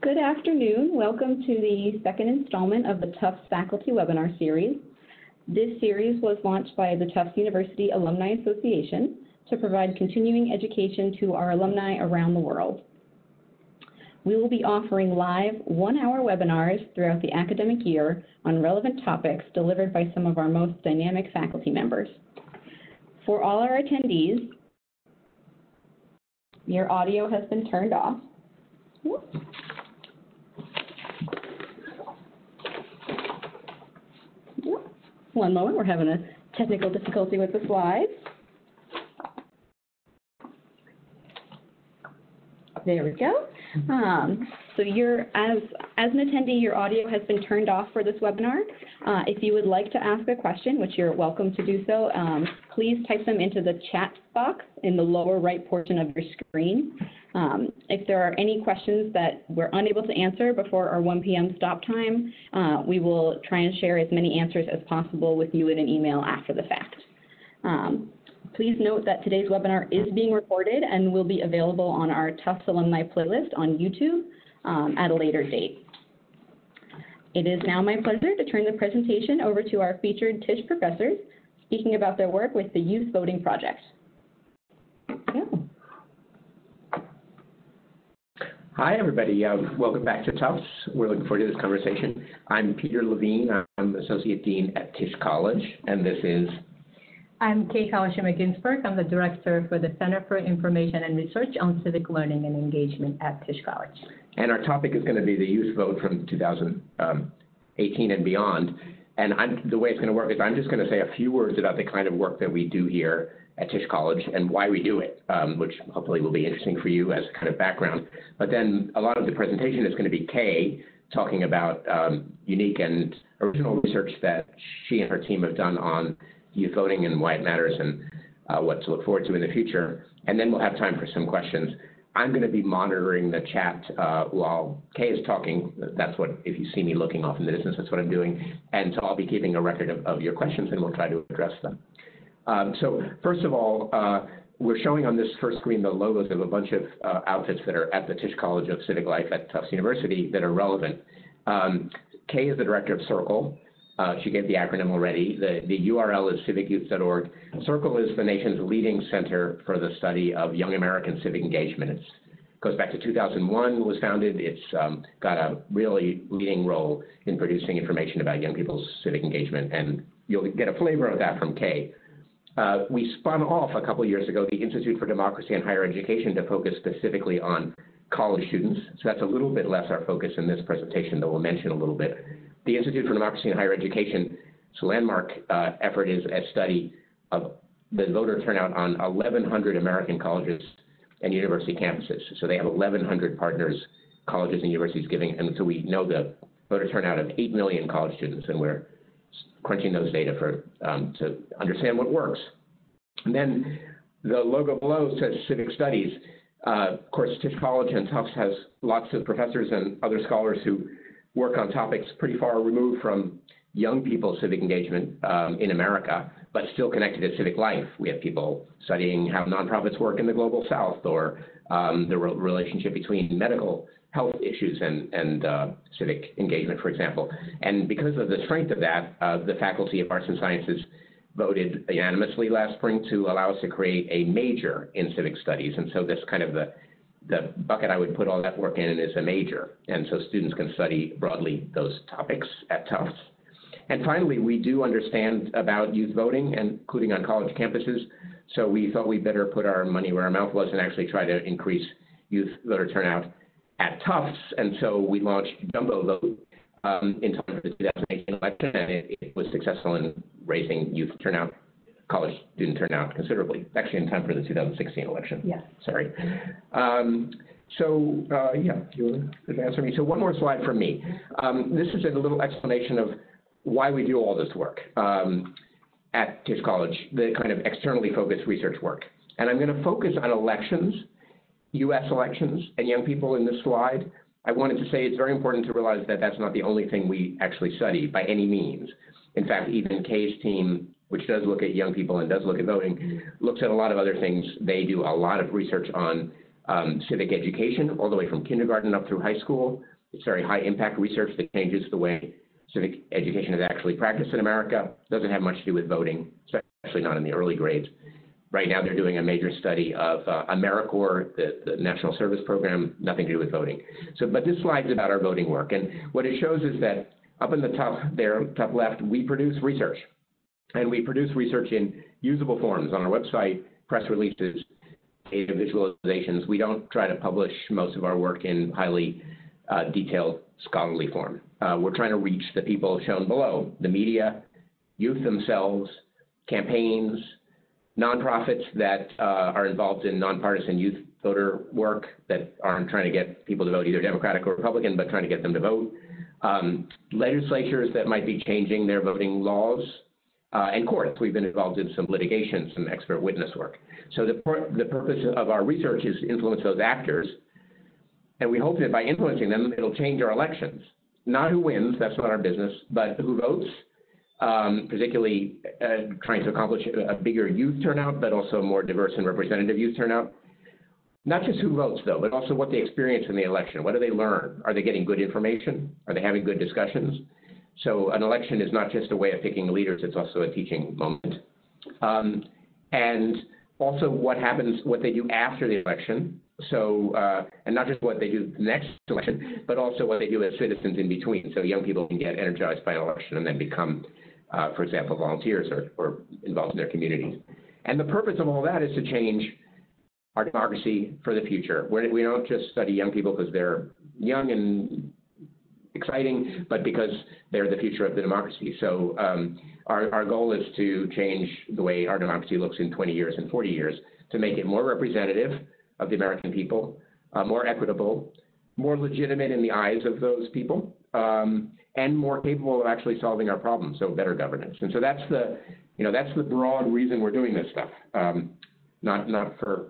Good afternoon. Welcome to the second installment of the Tufts Faculty Webinar Series. This series was launched by the Tufts University Alumni Association to provide continuing education to our alumni around the world. We will be offering live one-hour webinars throughout the academic year on relevant topics delivered by some of our most dynamic faculty members. For all our attendees, your audio has been turned off. One moment, we're having a technical difficulty with the slides. There we go. So as an attendee, your audio has been turned off for this webinar. If you would like to ask a question, which you're welcome to do so, please type them into the chat box in the lower right portion of your screen. If there are any questions that we're unable to answer before our 1 p.m. stop time, we will try and share as many answers as possible with you in an email after the fact. Please note that today's webinar is being recorded and will be available on our Tufts Alumni playlist on YouTube at a later date. It is now my pleasure to turn the presentation over to our featured Tisch professors speaking about their work with the Youth Voting Project. Yeah. Hi, everybody. Welcome back to Tufts. We're looking forward to this conversation. I'm Peter Levine. I'm Associate Dean at Tisch College, and this is... I'm Kawashima-Ginsberg. I'm the Director for the Center for Information and Research on Civic Learning and Engagement at Tisch College. And our topic is going to be the youth vote from 2018 and beyond. And the way it's going to work is I'm just going to say a few words about the kind of work that we do here at Tisch College and why we do it, which hopefully will be interesting for you as a kind of background. But then a lot of the presentation is going to be Kay talking about unique and original research that she and her team have done on youth voting and why it matters and what to look forward to in the future. And then we'll have time for some questions. I'm going to be monitoring the chat while Kay is talking. That's what, if you see me looking off in the distance, that's what I'm doing. And so I'll be keeping a record of your questions and we'll try to address them. So first of all, we're showing on this first screen the logos of a bunch of outfits that are at the Tisch College of Civic Life at Tufts University that are relevant. Kay is the director of Circle. She gave the acronym already. The URL is civicyouth.org. Circle is the nation's leading center for the study of young American civic engagement. It goes back to 2001, was founded. It's got a really leading role in producing information about young people's civic engagement, and you'll get a flavor of that from Kay. We spun off a couple years ago the Institute for Democracy and Higher Education to focus specifically on college students. So that's a little bit less our focus in this presentation, though we'll mention a little bit. The Institute for Democracy and Higher Education's landmark effort is a study of the voter turnout on 1,100 American colleges and university campuses. So they have 1,100 partners, colleges and universities giving, and so we know the voter turnout of 8 million college students, and we're crunching those data to understand what works. And then the logo below says Civic Studies. Of course, Tisch College and Tufts has lots of professors and other scholars who work on topics pretty far removed from young people's civic engagement in America, but still connected to civic life. We have people studying how nonprofits work in the global south, or the relationship between medical health issues and civic engagement, for example. And because of the strength of that, the Faculty of Arts and Sciences voted unanimously last spring to allow us to create a major in civic studies. And so this kind of the bucket I would put all that work in is a major. And so students can study broadly those topics at Tufts. And finally, we do understand about youth voting, including on college campuses. So we thought we'd better put our money where our mouth was and actually try to increase youth voter turnout at Tufts. And so we launched Jumbo Vote in time for the 2018 election, and it was successful in raising youth turnout, college student turnout considerably, actually in time for the 2016 election. Yes. Sorry. Yeah, you could answer me. So one more slide from me. This is a little explanation of why we do all this work at Tisch College, the kind of externally focused research work. And I'm going to focus on elections, U.S. elections, and young people in this slide. I wanted to say it's very important to realize that that's not the only thing we actually study by any means. In fact, even Kay's team, which does look at young people and does look at voting, looks at a lot of other things. They do a lot of research on civic education, all the way from kindergarten up through high school. It's very high impact research that changes the way civic education is actually practiced in America. Doesn't have much to do with voting, especially not in the early grades. Right now they're doing a major study of AmeriCorps, the National Service Program, nothing to do with voting. But this slide's about our voting work. And what it shows is that up in the top there, top left, we produce research. And we produce research in usable forms on our website, press releases, data visualizations. We don't try to publish most of our work in highly detailed scholarly form. We're trying to reach the people shown below, the media, youth themselves, campaigns, nonprofits that are involved in nonpartisan youth voter work that aren't trying to get people to vote either Democratic or Republican, but trying to get them to vote, legislatures that might be changing their voting laws, and courts. We've been involved in some litigation, some expert witness work. So the purpose of our research is to influence those actors, and we hope that by influencing them, it'll change our elections. Not who wins, that's not our business, but who votes, particularly trying to accomplish a bigger youth turnout, but also a more diverse and representative youth turnout. Not just who votes, though, but also what they experience in the election. What do they learn? Are they getting good information? Are they having good discussions? So an election is not just a way of picking leaders, it's also a teaching moment. And also what happens, what they do after the election. So, and not just what they do the next election, but also what they do as citizens in between. So young people can get energized by an election and then become, for example, volunteers or involved in their communities. And the purpose of all that is to change our democracy for the future. We don't just study young people because they're young and exciting, but because they're the future of the democracy. So our goal is to change the way our democracy looks in 20 years and 40 years to make it more representative of the American people, more equitable, more legitimate in the eyes of those people, and more capable of actually solving our problems, so better governance. And so that's the broad reason we're doing this stuff, not for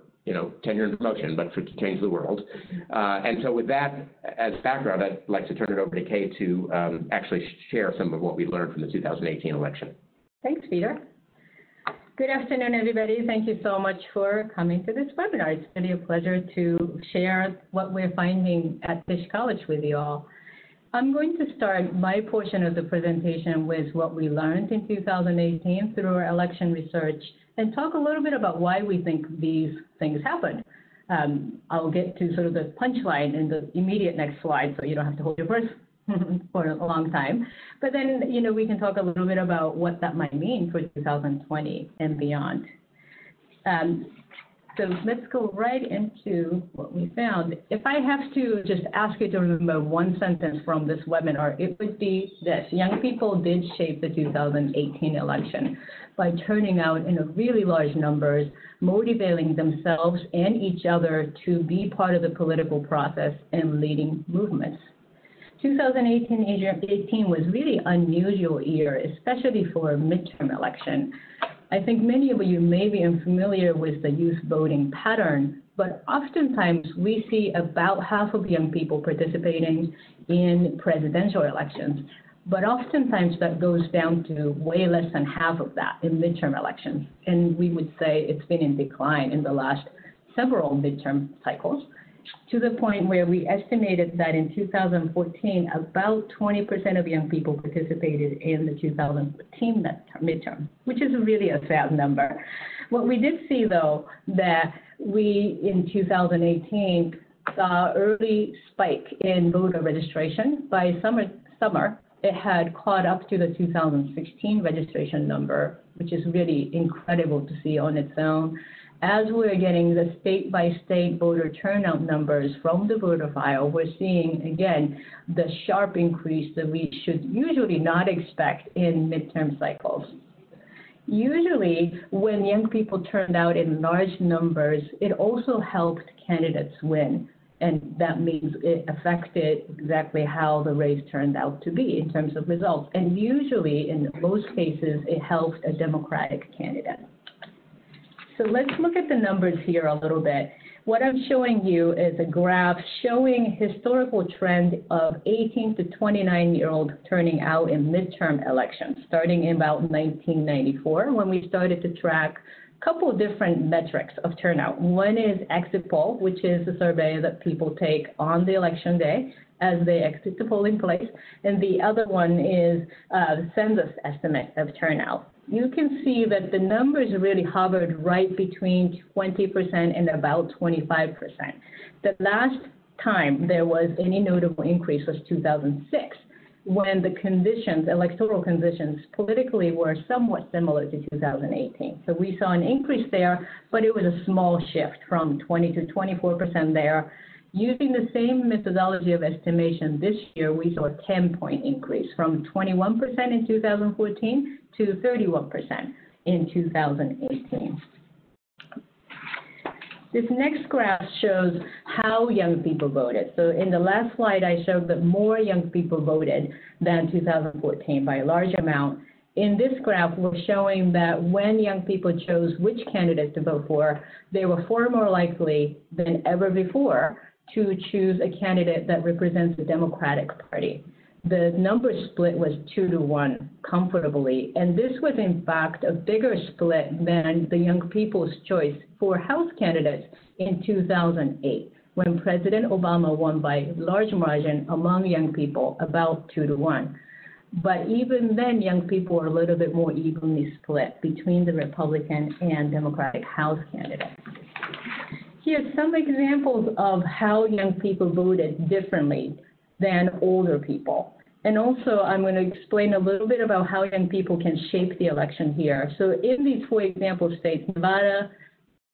tenure and promotion, but to change the world. And so with that as background, I'd like to turn it over to Kay to actually share some of what we learned from the 2018 election. Thanks, Peter. Good afternoon, everybody. Thank you so much for coming to this webinar. It's really a pleasure to share what we're finding at Tisch College with you all. I'm going to start my portion of the presentation with what we learned in 2018 through our election research and talk a little bit about why we think these things happened. I'll get to sort of the punchline in the immediate next slide, so you don't have to hold your breath for a long time. But then, we can talk a little bit about what that might mean for 2020 and beyond. So let's go right into what we found. If I have to just ask you to remember one sentence from this webinar, it would be this: young people did shape the 2018 election by turning out in a really large numbers, motivating themselves and each other to be part of the political process and leading movements. 2018 was really unusual year, especially for a midterm election. I think many of you may be familiar with the youth voting pattern, but oftentimes we see about half of young people participating in presidential elections. But oftentimes that goes down to way less than half of that in midterm elections. And we would say it's been in decline in the last several midterm cycles, to the point where we estimated that in 2014, about 20% of young people participated in the 2014 midterm, which is really a sad number. What we did see, though, that we, in 2018, saw early spike in voter registration. By summer, it had caught up to the 2016 registration number, which is really incredible to see on its own. As we're getting the state-by-state voter turnout numbers from the voter file, we're seeing, again, the sharp increase that we should usually not expect in midterm cycles. Usually, when young people turned out in large numbers, it also helped candidates win. And that means it affected exactly how the race turned out to be in terms of results. And usually, in most cases, it helped a Democratic candidate. So let's look at the numbers here a little bit. What I'm showing you is a graph showing historical trend of 18 to 29-year-old turning out in midterm elections, starting in about 1994, when we started to track couple of different metrics of turnout. One is exit poll, which is a survey that people take on the election day as they exit the polling place, and the other one is the census estimate of turnout. You can see that the numbers really hovered right between 20% and about 25%. The last time there was any notable increase was 2006, when the conditions, electoral conditions, politically were somewhat similar to 2018. So we saw an increase there, but it was a small shift from 20 to 24% there. Using the same methodology of estimation this year, we saw a 10-point increase from 21% in 2014 to 31% in 2018. This next graph shows how young people voted. So in the last slide, I showed that more young people voted than 2014 by a large amount. In this graph, we're showing that when young people chose which candidate to vote for, they were far more likely than ever before to choose a candidate that represents the Democratic Party. The number split was 2-to-1 comfortably, and this was in fact a bigger split than the young people's choice for House candidates in 2008, when President Obama won by a large margin among young people, about 2-to-1. But even then, young people were a little bit more evenly split between the Republican and Democratic House candidates. Here's some examples of how young people voted differently than older people. And also, I'm going to explain a little bit about how young people can shape the election here. So in these 4 example states, Nevada,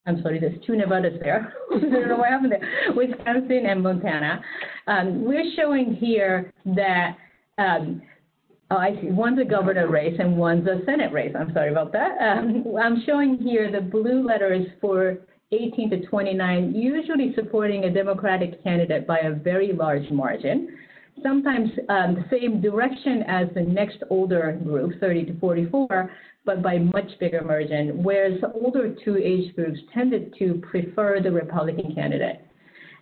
I'm sorry, there's 2 Nevadas there. I don't know what happened there. Wisconsin and Montana. We're showing here that, I see, one's a governor race and one's a Senate race. I'm sorry about that. I'm showing here the blue letters for 18 to 29, usually supporting a Democratic candidate by a very large margin. Sometimes the same direction as the next older group, 30 to 44, but by much bigger margin, whereas the older 2 age groups tended to prefer the Republican candidate.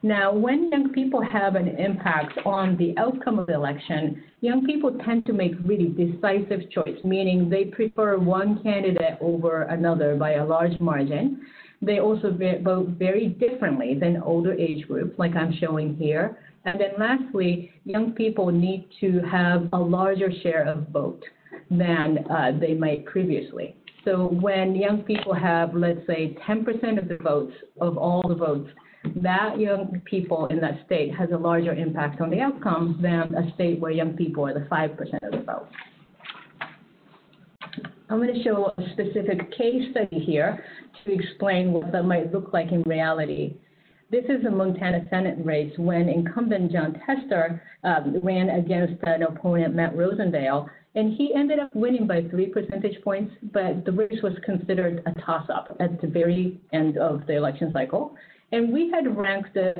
Now, when young people have an impact on the outcome of the election, young people tend to make really decisive choice, meaning they prefer one candidate over another by a large margin. They also vote very differently than older age groups, like I'm showing here. And then lastly, young people need to have a larger share of vote than they might previously. So when young people have, let's say, 10% of the votes, of all the votes, that young people in that state has a larger impact on the outcome than a state where young people are the 5% of the vote. I'm going to show a specific case study here to explain what that might look like in reality. This is a Montana Senate race when incumbent Jon Tester ran against an opponent, Matt Rosendale, and he ended up winning by 3 percentage points, but the race was considered a toss-up at the very end of the election cycle. And we had ranked the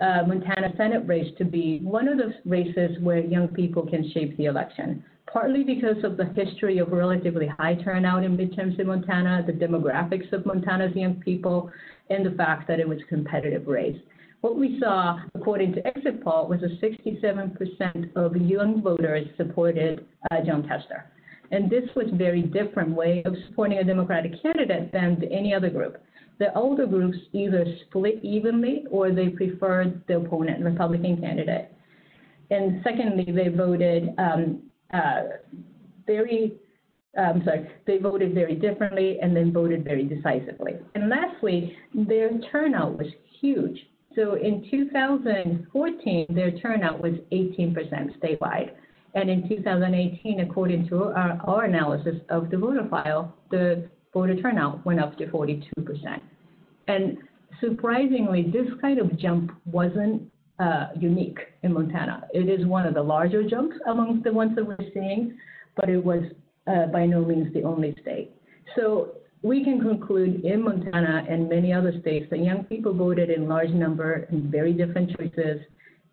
Montana Senate race to be one of those races where young people can shape the election, partly because of the history of relatively high turnout in midterms in Montana, the demographics of Montana's young people, and the fact that it was a competitive race. What we saw, according to exit poll, was a 67% of young voters supported Jon Tester. And this was a very different way of supporting a Democratic candidate than any other group. The older groups either split evenly or they preferred the opponent, Republican candidate. And secondly, they voted they voted very differently and then voted very decisively. And lastly, their turnout was huge. So in 2014, their turnout was 18% statewide. And in 2018, according to our analysis of the voter file, the voter turnout went up to 42%. And surprisingly, this kind of jump wasn't unique in Montana. It is one of the larger jumps amongst the ones that we're seeing, but it was by no means the only state. So we can conclude in Montana and many other states that young people voted in large number in very different choices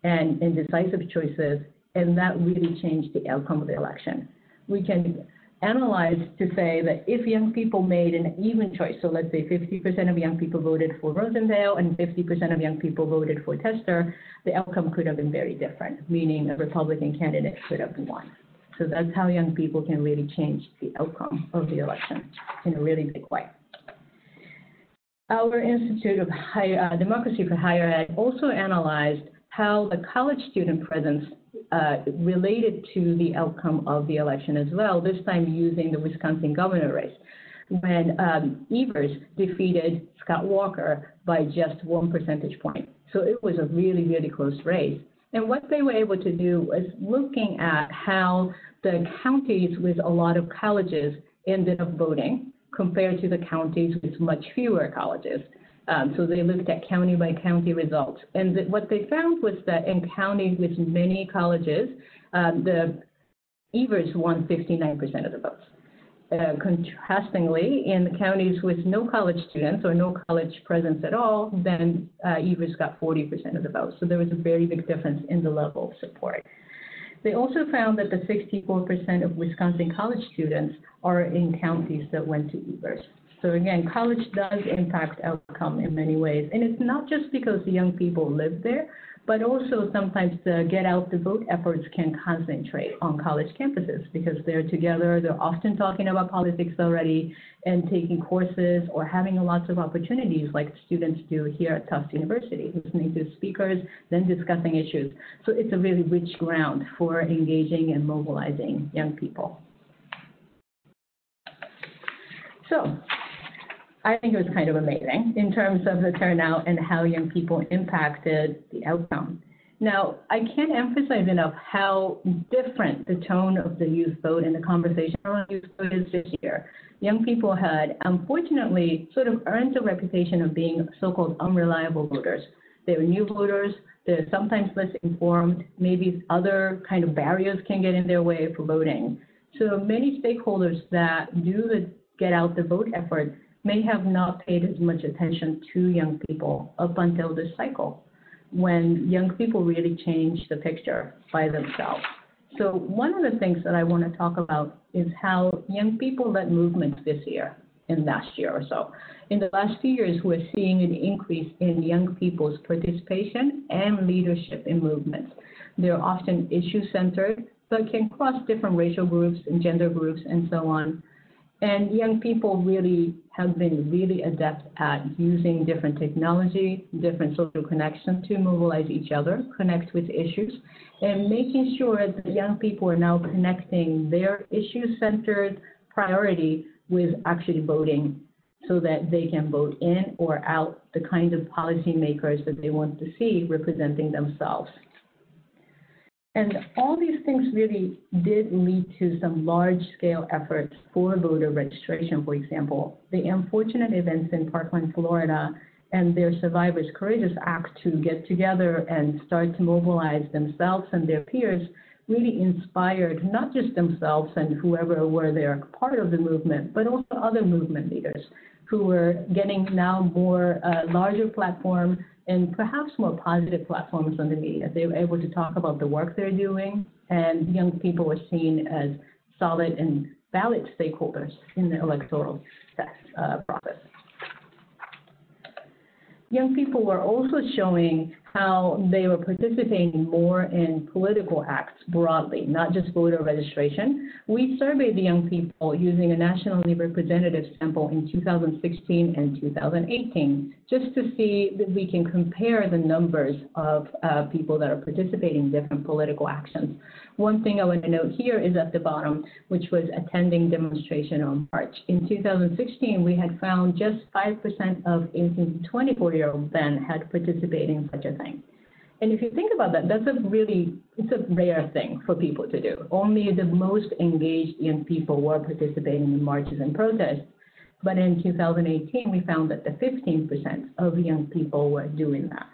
and in decisive choices, and that really changed the outcome of the election. We can analyze to say that if young people made an even choice, so let's say 50% of young people voted for Rosendale and 50% of young people voted for Tester, the outcome could have been very different, meaning a Republican candidate could have won. So that's how young people can really change the outcome of the election in a really big way. Our Institute of Democracy for Higher Ed also analyzed how the college student presence related to the outcome of the election as well, this time using the Wisconsin governor race, when Evers defeated Scott Walker by just 1 percentage point. So it was a really, really close race. And what they were able to do was looking at how the counties with a lot of colleges ended up voting compared to the counties with much fewer colleges. So they looked at county by county results. And what they found was that in counties with many colleges, the Evers won 59% of the votes. Contrastingly, in the counties with no college students or no college presence at all, then Evers got 40% of the votes. So there was a very big difference in the level of support. They also found that the 64% of Wisconsin college students are in counties that went to Evers. So again, college does impact outcome in many ways. And it's not just because the young people live there, but also sometimes the get out the vote efforts can concentrate on college campuses because they're together, they're often talking about politics already and taking courses or having lots of opportunities like students do here at Tufts University, listening to speakers, then discussing issues. So it's a really rich ground for engaging and mobilizing young people. So I think it was kind of amazing in terms of the turnout and how young people impacted the outcome. Now, I can't emphasize enough how different the tone of the youth vote and the conversation around youth vote is this year. Young people had, unfortunately, sort of earned a reputation of being so-called unreliable voters. They were new voters, they're sometimes less informed, maybe other kind of barriers can get in their way for voting. So many stakeholders that do the get out the vote effort may have not paid as much attention to young people up until this cycle, when young people really change the picture by themselves. So one of the things that I want to talk about is how young people led movements this year and last year or so. In the last few years, we're seeing an increase in young people's participation and leadership in movements. They're often issue-centered, but can cross different racial groups and gender groups and so on. And young people really have been really adept at using different technology, different social connections to mobilize each other, connect with issues, and making sure that young people are now connecting their issue-centered priority with actually voting so that they can vote in or out the kind of policymakers that they want to see representing themselves. And all these things really did lead to some large-scale efforts for voter registration, for example. The unfortunate events in Parkland, Florida, and their Survivors Courageous Act to get together and start to mobilize themselves and their peers really inspired not just themselves and whoever were there part of the movement, but also other movement leaders who were getting now more larger platform and perhaps more positive platforms on the media. They were able to talk about the work they're doing, and young people were seen as solid and valid stakeholders in the electoral process. Young people were also showing how they were participating more in political acts broadly, not just voter registration. We surveyed the young people using a nationally representative sample in 2016 and 2018, just to see that we can compare the numbers of people that are participating in different political actions. One thing I want to note here is at the bottom, which was attending demonstration on March. In 2016, we had found just 5% of 18 to 24-year-olds then had participated in such a thing. And if you think about that, it's a rare thing for people to do. Only the most engaged young people were participating in marches and protests. But in 2018, we found that the 15% of young people were doing that.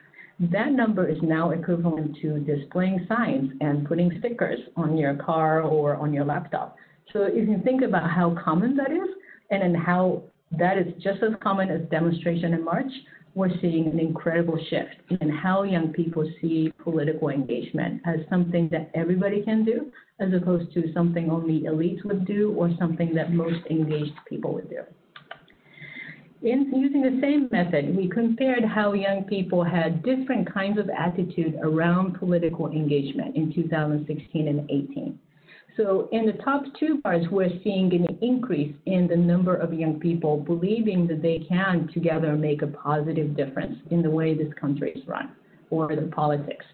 That number is now equivalent to displaying signs and putting stickers on your car or on your laptop. So if you think about how common that is, and then how that is just as common as demonstration and march, we're seeing an incredible shift in how young people see political engagement as something that everybody can do, as opposed to something only elites would do or something that most engaged people would do. In using the same method, we compared how young people had different kinds of attitude around political engagement in 2016 and 18. So in the top two bars, we're seeing an increase in the number of young people believing that they can together make a positive difference in the way this country is run or the politics.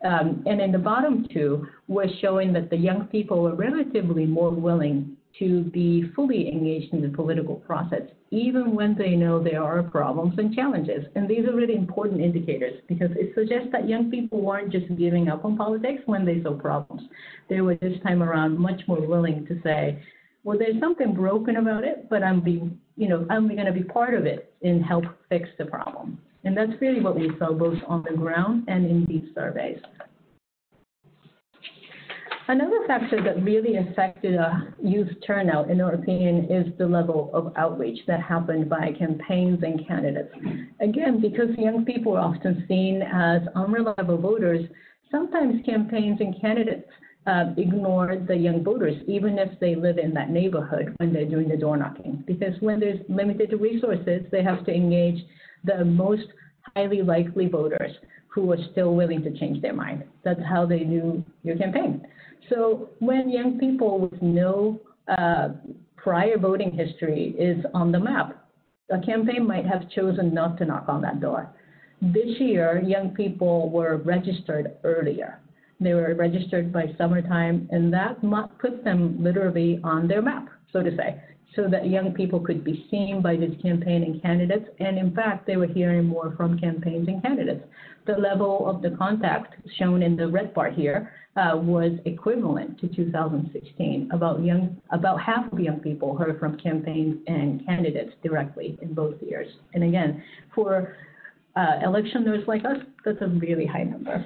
And in the bottom two, we're showing that the young people are relatively more willing to be fully engaged in the political process, even when they know there are problems and challenges. And these are really important indicators because it suggests that young people weren't just giving up on politics when they saw problems. They were this time around much more willing to say, well, there's something broken about it, but I'm going to be part of it and help fix the problem. And that's really what we saw both on the ground and in these surveys. Another factor that really affected youth turnout, in our opinion, is the level of outreach that happened by campaigns and candidates. Again, because young people are often seen as unreliable voters, sometimes campaigns and candidates ignore the young voters, even if they live in that neighborhood when they're doing the door knocking. Because when there's limited resources, they have to engage the most highly likely voters who are still willing to change their mind. That's how they do your campaign. So when young people with no prior voting history is on the map, a campaign might have chosen not to knock on that door. This year, young people were registered earlier. They were registered by summertime, and that put them literally on their map, so to say, so that young people could be seen by these campaign and candidates. And in fact, they were hearing more from campaigns and candidates. The level of the contact shown in the red bar here was equivalent to 2016. About half of young people heard from campaigns and candidates directly in both years. And again, for electioners like us, that's a really high number.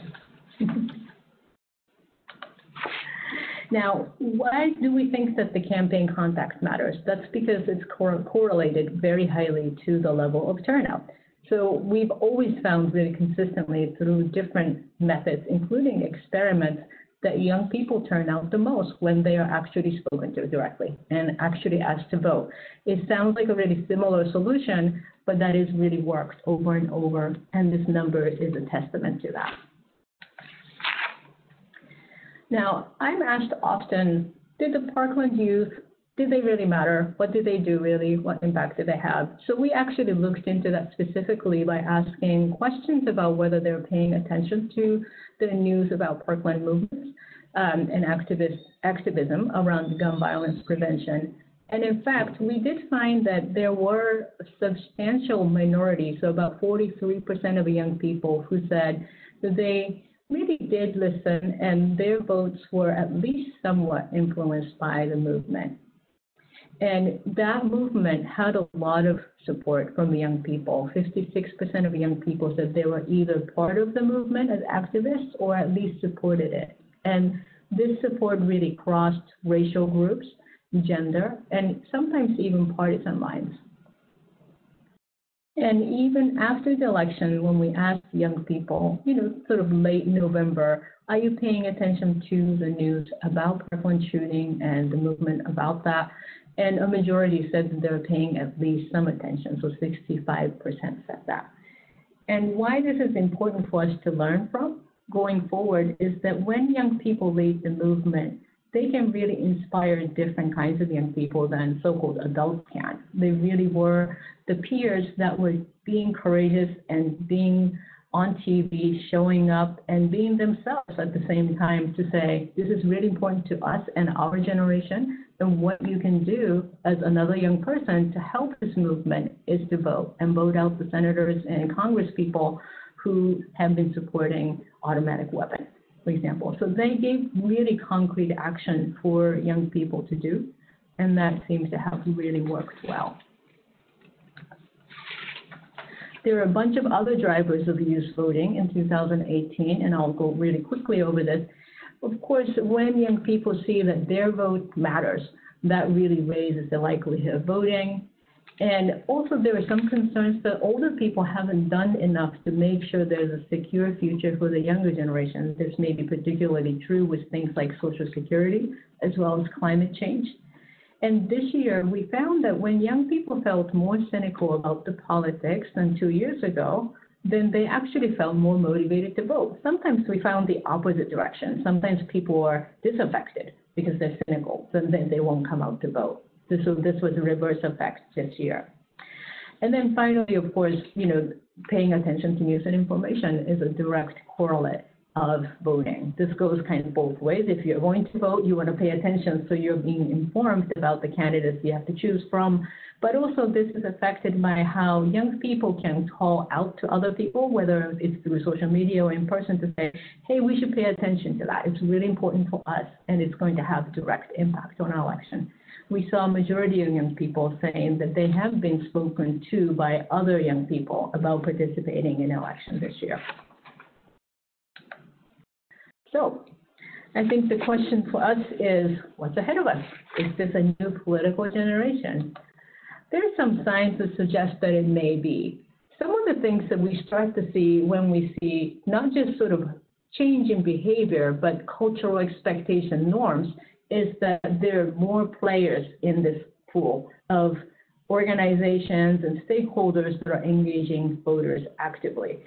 Now, why do we think that the campaign contact matters? That's because it's correlated very highly to the level of turnout. So we've always found really consistently through different methods, including experiments, that young people turn out the most when they are actually spoken to directly and actually asked to vote. It sounds like a really similar solution, but that is really worked over and over, and this number is a testament to that. Now, I'm asked often, did the Parkland youth, did they really matter? What did they do really? What impact did they have? So we actually looked into that specifically by asking questions about whether they're paying attention to the news about Parkland movements and activism around gun violence prevention. And in fact, we did find that there were a substantial minority, so about 43% of young people who said that they really did listen and their votes were at least somewhat influenced by the movement. And that movement had a lot of support from the young people. 56% of young people said they were either part of the movement as activists or at least supported it. And this support really crossed racial groups, gender, and sometimes even partisan lines. And even after the election, when we asked young people, sort of late November, are you paying attention to the news about Parkland shooting and the movement about that? And a majority said that they're paying at least some attention, so 65% said that. And why this is important for us to learn from going forward is that when young people lead the movement, they can really inspire different kinds of young people than so-called adults can. They really were the peers that were being courageous and being on TV, showing up and being themselves at the same time to say, this is really important to us and our generation, and what you can do as another young person to help this movement is to vote and vote out the senators and congresspeople who have been supporting automatic weapons, for example. So they gave really concrete action for young people to do, and that seems to have really worked well. There are a bunch of other drivers of youth voting in 2018, and I'll go really quickly over this. Of course, when young people see that their vote matters, that really raises the likelihood of voting. And also there are some concerns that older people haven't done enough to make sure there's a secure future for the younger generation. This may be particularly true with things like Social Security, as well as climate change. And this year, we found that when young people felt more cynical about the politics than 2 years ago, then they actually felt more motivated to vote. Sometimes we found the opposite direction. Sometimes people are disaffected because they're cynical, then they won't come out to vote. So this was a reverse effect this year. And then finally, of course, paying attention to news and information is a direct correlate of voting. This goes kind of both ways. If you're going to vote, you want to pay attention so you're being informed about the candidates you have to choose from. But also this is affected by how young people can call out to other people, whether it's through social media or in person, to say, hey, we should pay attention to that. It's really important for us, and it's going to have direct impact on our election. We saw a majority of young people saying that they have been spoken to by other young people about participating in elections this year. So I think the question for us is, what's ahead of us? Is this a new political generation? There are some signs that suggest that it may be. Some of the things that we start to see when we see not just sort of change in behavior, but cultural expectation norms, is that there are more players in this pool of organizations and stakeholders that are engaging voters actively.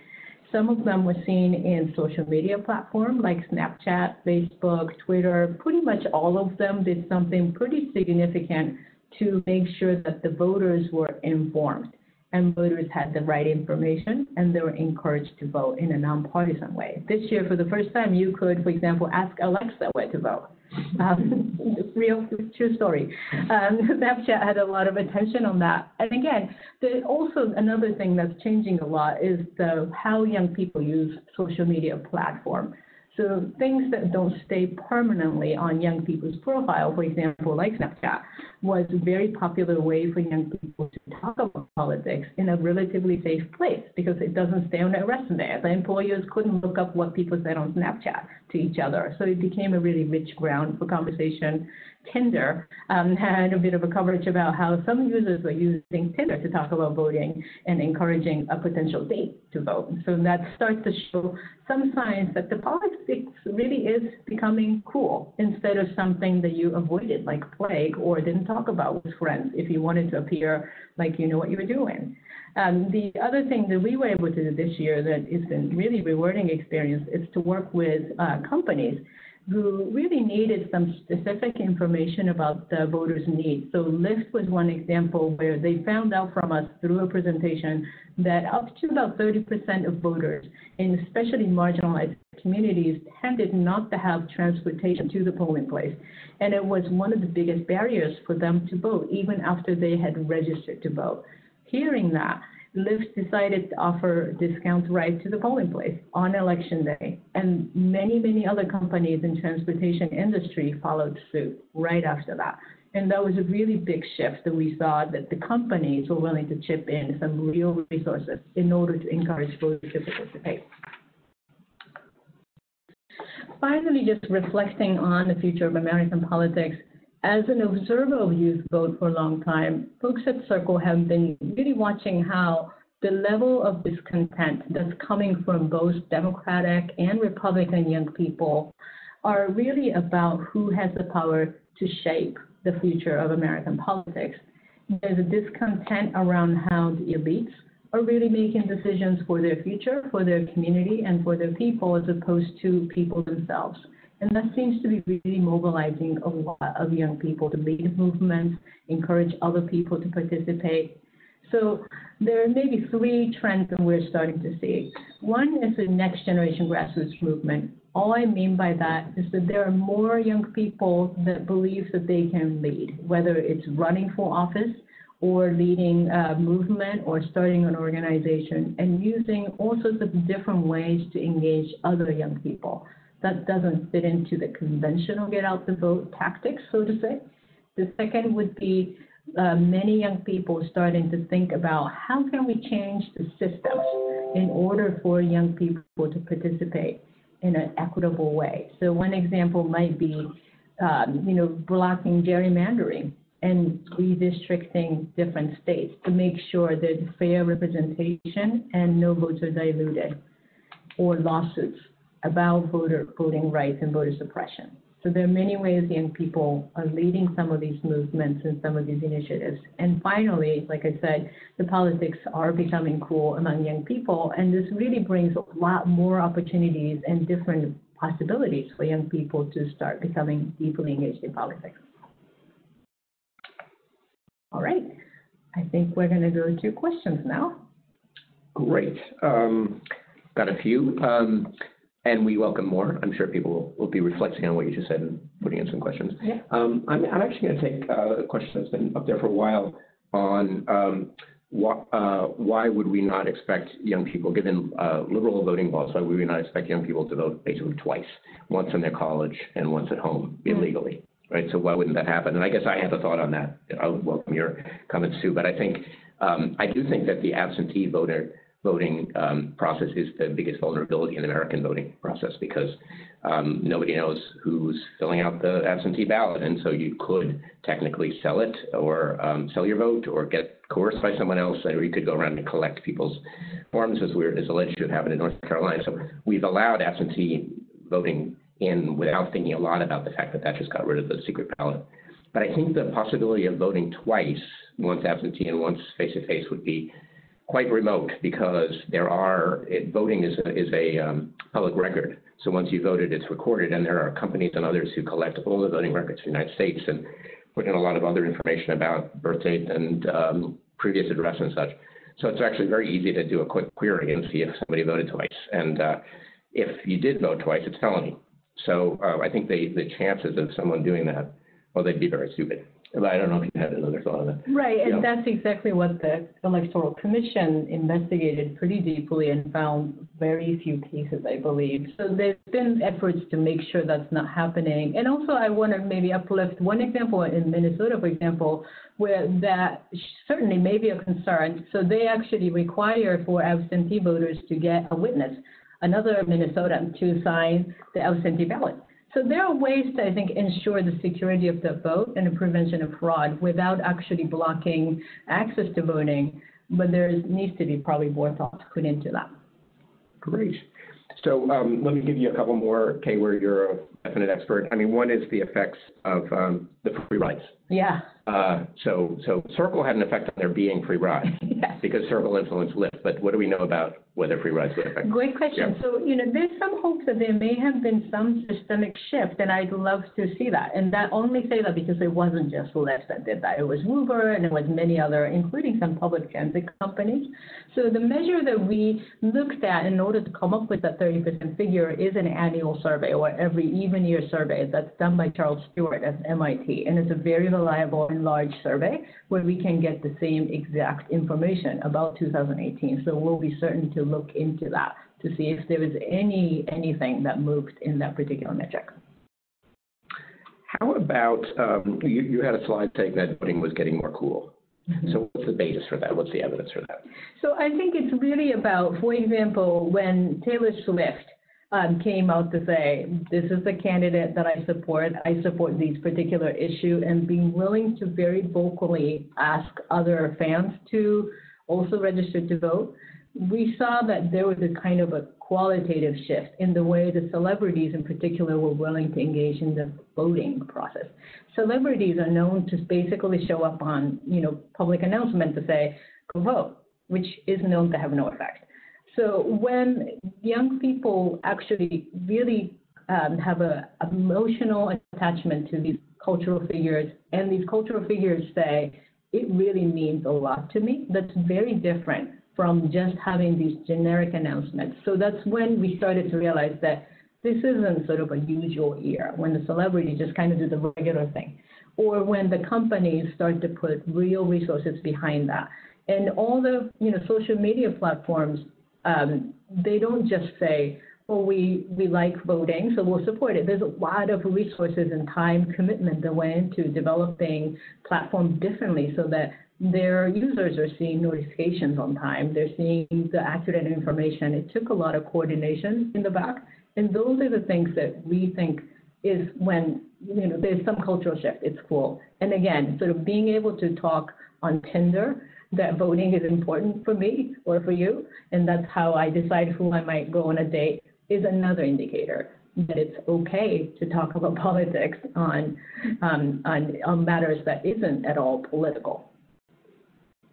Some of them were seen in social media platforms like Snapchat, Facebook, Twitter. Pretty much all of them did something pretty significant to make sure that the voters were informed and voters had the right information and they were encouraged to vote in a nonpartisan way. This year, for the first time, you could, for example, ask Alexa where to vote. Real true story. Snapchat had a lot of attention on that. And again, there's also another thing that's changing a lot is how young people use social media platform. So things that don't stay permanently on young people's profile, for example, like Snapchat, was a very popular way for young people to talk about politics in a relatively safe place because it doesn't stay on their resume. The employers couldn't look up what people said on Snapchat to each other. So it became a really rich ground for conversation. Tinder had a bit of a coverage about how some users were using Tinder to talk about voting and encouraging a potential date to vote. So that starts to show some signs that the politics really is becoming cool instead of something that you avoided like plague or didn't talk about with friends if you wanted to appear like you know what you were doing. The other thing that we were able to do this year that has been really rewarding experience is to work with companies who really needed some specific information about the voters' needs. So Lyft was one example where they found out from us through a presentation that up to about 30% of voters, in especially marginalized communities, tended not to have transportation to the polling place. And it was one of the biggest barriers for them to vote, even after they had registered to vote. Hearing that, Lyft decided to offer discount ride to the polling place on election day, and many, many other companies in transportation industry followed suit right after that. And that was a really big shift that we saw, that the companies were willing to chip in some real resources in order to encourage voters to participate. Finally, just reflecting on the future of American politics, as an observer of youth vote for a long time, folks at Circle have been really watching how the level of discontent that's coming from both Democratic and Republican young people are really about who has the power to shape the future of American politics. There's a discontent around how the elites are really making decisions for their future, for their community, and for their people, as opposed to people themselves. And that seems to be really mobilizing a lot of young people to lead movements, encourage other people to participate. So there are maybe three trends that we're starting to see. One is the next generation grassroots movement. All I mean by that is that there are more young people that believe that they can lead, whether it's running for office or leading a movement or starting an organization, and using all sorts of different ways to engage other young people. That doesn't fit into the conventional get out the vote tactics, so to say. The second would be many young people starting to think about how can we change the systems in order for young people to participate in an equitable way. So one example might be, blocking gerrymandering and redistricting different states to make sure there's fair representation and no votes are diluted, or lawsuits about voting rights and voter suppression. So there are many ways young people are leading some of these movements and some of these initiatives. And finally, like I said, the politics are becoming cool among young people, and this really brings a lot more opportunities and different possibilities for young people to start becoming deeply engaged in politics. All right, I think we're going to go to questions now. Great. Got a few, and we welcome more. I'm sure people will be reflecting on what you just said and putting in some questions. Yeah. I'm actually going to take a question that's been up there for a while on why would we not expect young people, given liberal voting laws, why would we not expect young people to vote basically twice, once in their college and once at home illegally? Right, so why wouldn't that happen? And I guess I have a thought on that. I would welcome your comments too. But I think I do think that the absentee voting process is the biggest vulnerability in the American voting process because nobody knows who's filling out the absentee ballot, and so you could technically sell it or sell your vote or get coerced by someone else, or you could go around and collect people's forms, as alleged to have happened in North Carolina. So we've allowed absentee voting in without thinking a lot about the fact that that just got rid of the secret ballot. But I think the possibility of voting twice, once absentee and once face-to-face, would be quite remote because voting is a public record. So once you voted, it's recorded, and there are companies and others who collect all the voting records in the United States and put in a lot of other information about birth date and previous address and such. So it's actually very easy to do a quick query and see if somebody voted twice. And if you did vote twice, it's felony. So I think the chances of someone doing that, well, they'd be very stupid. But I don't know if you had another thought on that. Right, and that's exactly what the Electoral Commission investigated pretty deeply and found very few cases, I believe. So there's been efforts to make sure that's not happening. And also I want to maybe uplift one example in Minnesota, for example, where that certainly may be a concern. So they actually require for absentee voters to get a witness, another Minnesotan, to sign the absentee ballot. So there are ways to, I think, ensure the security of the vote and the prevention of fraud without actually blocking access to voting, but there needs to be probably more thought put into that. Great. So let me give you a couple more, Kay, where you're a definite expert. I mean, one is the effects of the free rides. Yeah. So Circle had an effect on there being free rides because Circle influenced Lyft. But what do we know about whether free rides would affect? Great question. Yeah. So, there's some hope that there may have been some systemic shift, and I'd love to see that. And that only say that because it wasn't just Lyft that did that. It was Uber, and it was many other, including some public transit companies. So the measure that we looked at in order to come up with that 30% figure is an annual survey or every even year survey that's done by Charles Stewart at MIT. And it's a very reliable and large survey where we can get the same exact information about 2018. So we'll be certain to look into that to see if there was anything that moved in that particular metric. How about, you had a slide saying that voting was getting more cool. Mm-hmm. So what's the basis for that? What's the evidence for that? So I think it's really about, for example, when Taylor Swift came out to say, this is the candidate that I support these particular issue, and being willing to very vocally ask other fans to also register to vote, we saw that there was a kind of a qualitative shift in the way the celebrities in particular were willing to engage in the voting process. Celebrities are known to basically show up on, public announcement to say, go vote, which is known to have no effect. So when young people actually really have an emotional attachment to these cultural figures, and these cultural figures say, it really means a lot to me, that's very different from just having these generic announcements. So that's when we started to realize that this isn't sort of a usual year, when the celebrities just kind of do the regular thing, or when the companies start to put real resources behind that. And all the social media platforms, they don't just say, well, we like voting, so we'll support it. There's a lot of resources and time commitment that went into developing platforms differently so that their users are seeing notifications on time. They're seeing the accurate information. It took a lot of coordination in the back. And those are the things that we think is when, there's some cultural shift. It's cool. And again, sort of being able to talk on Tinder that voting is important for me or for you, and that's how I decide who I might go on a date, is another indicator that it's okay to talk about politics on matters that isn't at all political.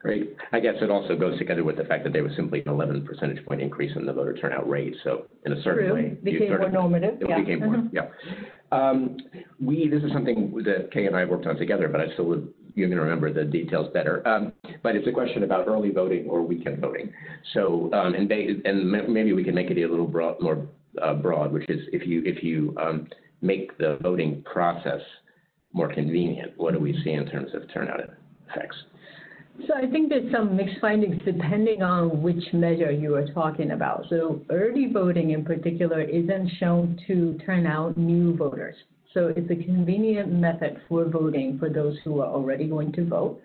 Great. I guess it also goes together with the fact that there was simply an 11 percentage point increase in the voter turnout rate. So in a certain way, it became more normative. It became more, yeah. This is something that Kay and I worked on together, but you're going to remember the details better. But it's a question about early voting or weekend voting. So, and maybe we can make it a little more broad, which is if you make the voting process more convenient, what do we see in terms of turnout effects? So I think there's some mixed findings depending on which measure you are talking about. So early voting in particular isn't shown to turn out new voters. So it's a convenient method for voting for those who are already going to vote.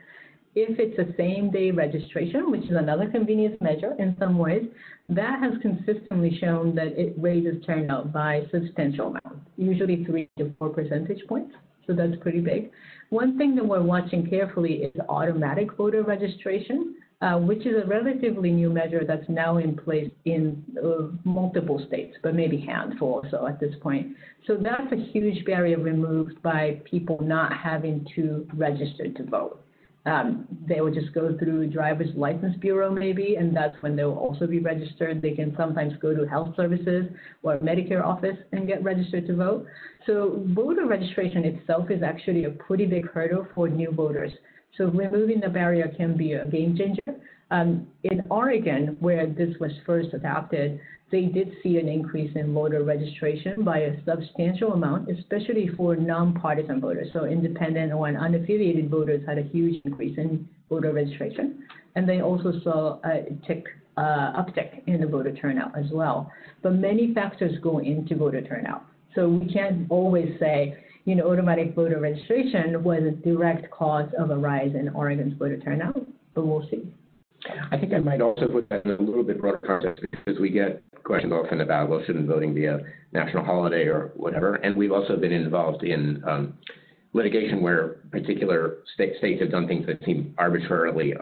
If it's a same-day registration, which is another convenience measure in some ways, that has consistently shown that it raises turnout by a substantial amount, usually 3 to 4 percentage points. So that's pretty big. One thing that we're watching carefully is automatic voter registration, which is a relatively new measure that's now in place in multiple states, but maybe handful or so at this point. So that's a huge barrier removed by people not having to register to vote. They will just go through driver's license bureau maybe, and that's when they will also be registered. They can sometimes go to health services or Medicare office and get registered to vote. So voter registration itself is actually a pretty big hurdle for new voters. So removing the barrier can be a game changer. In Oregon, where this was first adopted, they did see an increase in voter registration by a substantial amount, especially for nonpartisan voters. So independent or unaffiliated voters had a huge increase in voter registration. And they also saw a uptick in the voter turnout as well. But many factors go into voter turnout. So we can't always say, automatic voter registration was a direct cause of a rise in Oregon's voter turnout, but we'll see. I think I might also put that in a little bit broader context because we get questions often about, well, shouldn't voting be a national holiday or whatever? And we've also been involved in litigation where particular states have done things that seem arbitrarily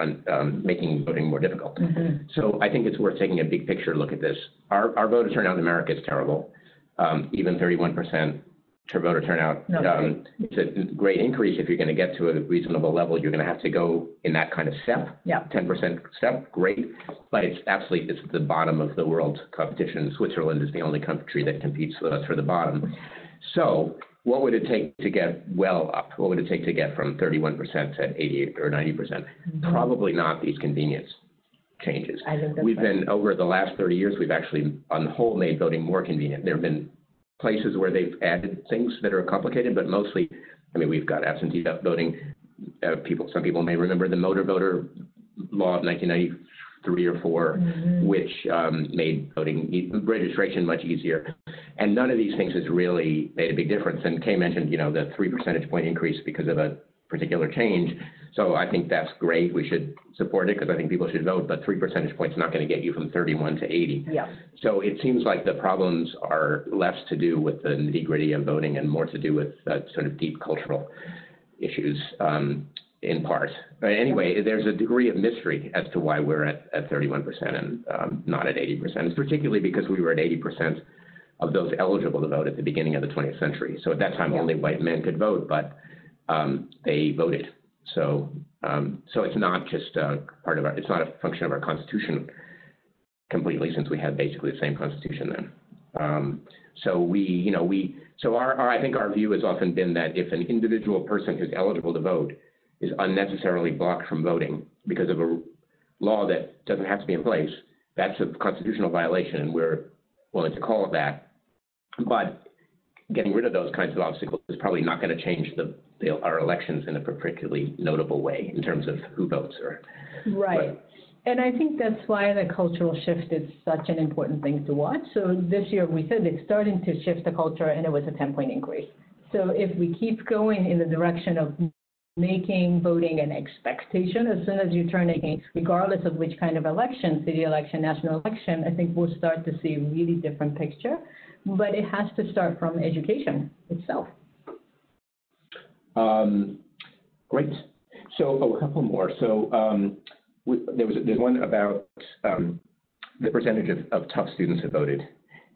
making voting more difficult. Mm-hmm. So I think it's worth taking a big picture look at this. Our voter turnout in America is terrible. Even 31% voter turnout. It's a great increase. If you're going to get to a reasonable level, you're going to have to go in that kind of step. Yeah. 10% step, great. But it's the bottom of the world competition. Switzerland is the only country that competes with us for the bottom. So what would it take to get well up? What would it take to get from 31% to 88 or 90%? Mm-hmm. Probably not these convenience changes. I think that's been, over the last 30 years, we've actually, on the whole, made voting more convenient. There have been places where they've added things that are complicated, but mostly, we've got absentee voting. Some people may remember the motor voter law of 1993 or 4, mm-hmm. which made voting registration much easier. And none of these things has really made a big difference. And Kay mentioned, the 3 percentage point increase because of a particular change. So I think that's great. We should support it because I think people should vote, but 3 percentage points is not going to get you from 31 to 80. Yeah. So it seems like the problems are less to do with the nitty-gritty of voting and more to do with sort of deep cultural issues in part. But anyway, there's a degree of mystery as to why we're at 31% and not at 80%. It's particularly because we were at 80% of those eligible to vote at the beginning of the 20th century. So at that time, only white men could vote, but they voted. So it's not just it's not a function of our Constitution completely, since we had basically the same Constitution then. I think our view has often been that if an individual person who's eligible to vote is unnecessarily blocked from voting because of a law that doesn't have to be in place, that's a constitutional violation, and we're willing to call it that. But getting rid of those kinds of obstacles is probably not going to change our elections in a particularly notable way in terms of who votes. Right. And I think that's why the cultural shift is such an important thing to watch. So this year we said it's starting to shift the culture, and it was a 10-point increase. So if we keep going in the direction of making voting an expectation as soon as you turn 18, regardless of which kind of election, city election, national election, I think we'll start to see a really different picture. But it has to start from education itself. Great. So a couple more. So there's one about the percentage of tough students who voted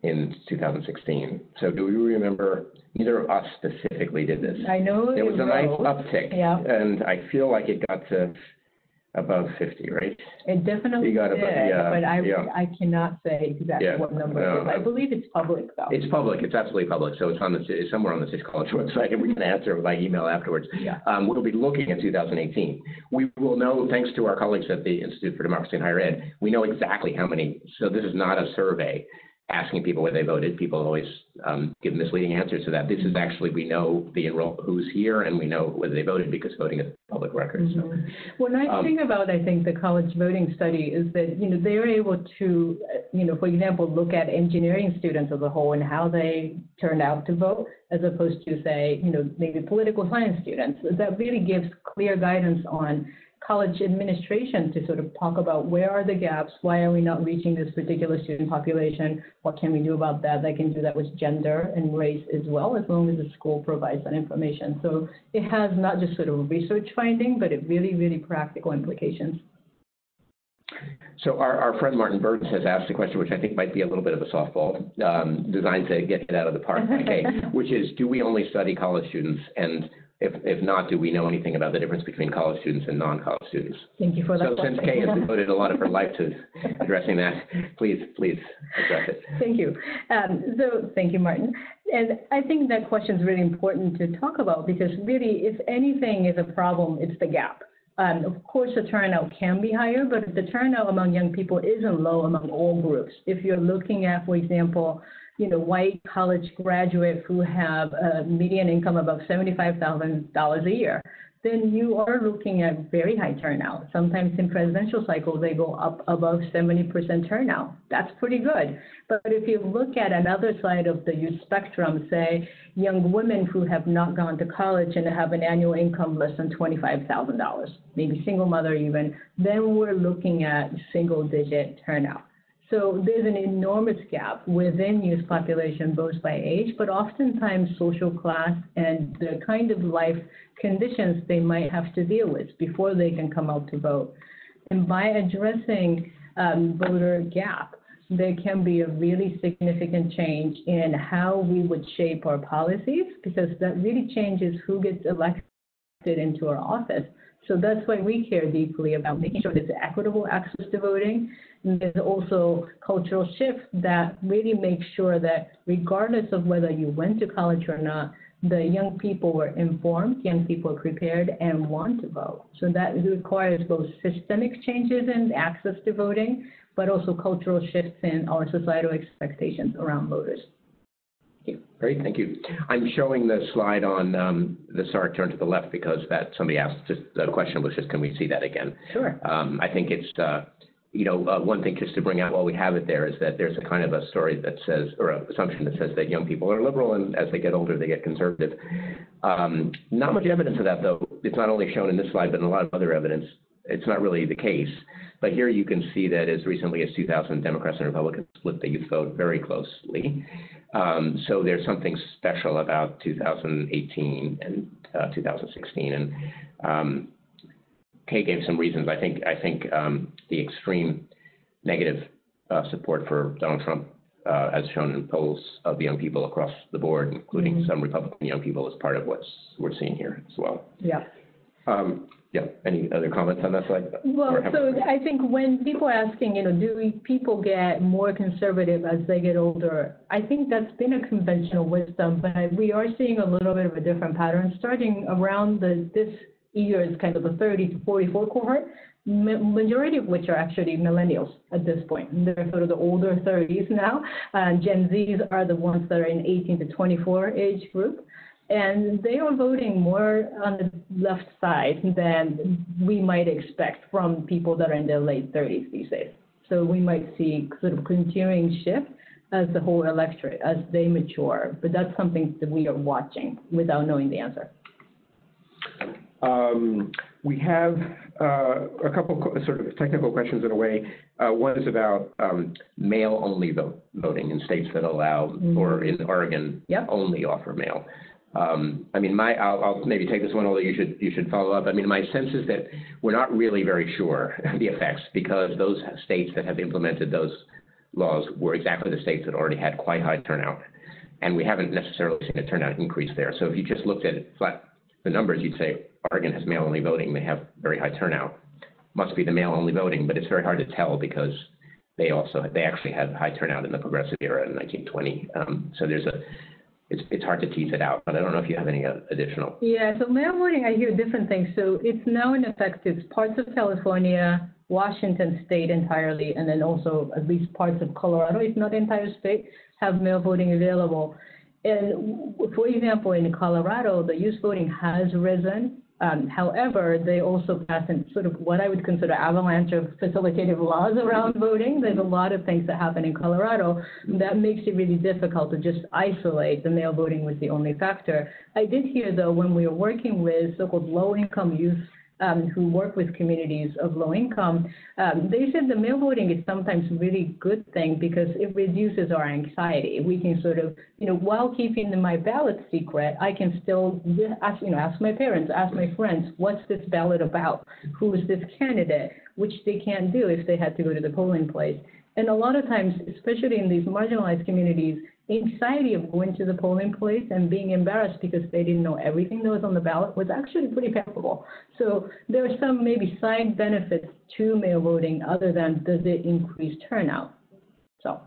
in 2016. So do we remember? Neither of us specifically did this. I know there was a nice uptick, yeah. And I feel like it got to above 50, right? It definitely You got did, it, yeah, but yeah. I cannot say exactly Yeah, what number no, it is. I believe it's public, though. It's public. It's absolutely public. So it's somewhere on the Tisch College website, and we can answer by email afterwards. Yeah. We'll be looking at 2018. We will know, thanks to our colleagues at the Institute for Democracy in Higher Ed, we know exactly how many. So this is not a survey asking people where they voted. People always give misleading answers to that. This is actually, we know who's here, and we know whether they voted because voting is public record. So. What nice thing about, I think, the college voting study is that, they're able to, for example, look at engineering students as a whole and how they turned out to vote, as opposed to, say, maybe political science students. That really gives clear guidance on college administration to sort of talk about where are the gaps, why are we not reaching this particular student population, what can we do about that. They can do that with gender and race as well, as long as the school provides that information. So it has not just sort of research finding, but it really, really practical implications. So our friend Martin Burns has asked a question, which I think might be a little bit of a softball, designed to get it out of the park, okay, which is, do we only study college students? And if not, do we know anything about the difference between college students and non-college students? Thank you for that. So since Kay has devoted a lot of her life to addressing that, please address it. Thank you. So thank you, Martin. And I think that question is really important to talk about because really, if anything is a problem, it's the gap. Of course, the turnout can be higher, but the turnout among young people isn't low among all groups. If you're looking at, for example, white college graduates who have a median income of about $75,000 a year, then you are looking at very high turnout. Sometimes in presidential cycles, they go up above 70% turnout. That's pretty good. But if you look at another side of the youth spectrum, say young women who have not gone to college and have an annual income less than $25,000, maybe single mother even, then we're looking at single-digit turnout. So there's an enormous gap within youth population, both by age, but oftentimes social class and the kind of life conditions they might have to deal with before they can come out to vote. And by addressing voter gap, there can be a really significant change in how we would shape our policies, because that really changes who gets elected into our office. So that's why we care deeply about making sure there's equitable access to voting. And there's also cultural shift that really makes sure that regardless of whether you went to college or not, the young people were informed, young people are prepared and want to vote. So that requires both systemic changes in access to voting, but also cultural shifts in our societal expectations around voters. Great, thank you. I'm showing the slide on turn to the left because that somebody asked, just the question was just, can we see that again? Sure. I think it's, one thing just to bring out while we have it there is that there's a kind of a story that says, or an assumption that says that young people are liberal and as they get older, they get conservative. Not much evidence of that, though. It's not only shown in this slide, but in a lot of other evidence. It's not really the case. But here you can see that as recently as 2000, Democrats and Republicans split the youth vote very closely. So there's something special about 2018 and 2016. And Kay gave some reasons. I think the extreme negative support for Donald Trump, as shown in polls of the young people across the board, including some Republican young people, is part of what we're seeing here as well. Yeah. Yeah. Any other comments on that slide? Well, so I think when people are asking, do people get more conservative as they get older? I think that's been a conventional wisdom, but we are seeing a little bit of a different pattern starting around this year's kind of the 30 to 44 cohort, majority of which are actually millennials at this point. They're sort of the older 30s now. Gen Zs are the ones that are in 18 to 24 age group. And they are voting more on the left side than we might expect from people that are in their late 30s these days. So we might see sort of continuing shift as the whole electorate, as they mature. But that's something that we are watching without knowing the answer. We have a couple sort of technical questions in a way. One is about mail-only voting in states that allow, or in Oregon, only offer mail. I'll maybe take this one, although you should follow up. My sense is that we're not really very sure the effects because those states that have implemented those laws were exactly the states that already had quite high turnout, and we haven't necessarily seen a turnout increase there. So if you just looked at the numbers, you'd say Oregon has mail-only voting; they have very high turnout. must be the mail-only voting, but it's very hard to tell because they actually had high turnout in the progressive era in 1920. So it's hard to tease it out, but I don't know if you have any additional. Yeah, so mail voting, I hear different things. So it's now in effect, it's parts of California, Washington state entirely, and then also at least parts of Colorado, if not the entire state, have mail voting available. And for example, in Colorado, the youth voting has risen. However, they also passed in sort of what I would consider avalanche of facilitative laws around voting. There's a lot of things that happen in Colorado that makes it really difficult to just isolate the mail voting was the only factor. I did hear, though, when we were working with so-called low-income youth who work with communities of low income, they said the mail voting is sometimes a really good thing because it reduces our anxiety. We can sort of, while keeping my ballot secret, I can still ask my parents, ask my friends, what's this ballot about? Who is this candidate? Which they can't do if they had to go to the polling place. And a lot of times, especially in these marginalized communities, the anxiety of going to the polling place and being embarrassed because they didn't know everything that was on the ballot was actually pretty palpable. So there are some maybe side benefits to mail voting other than does it increase turnout. So.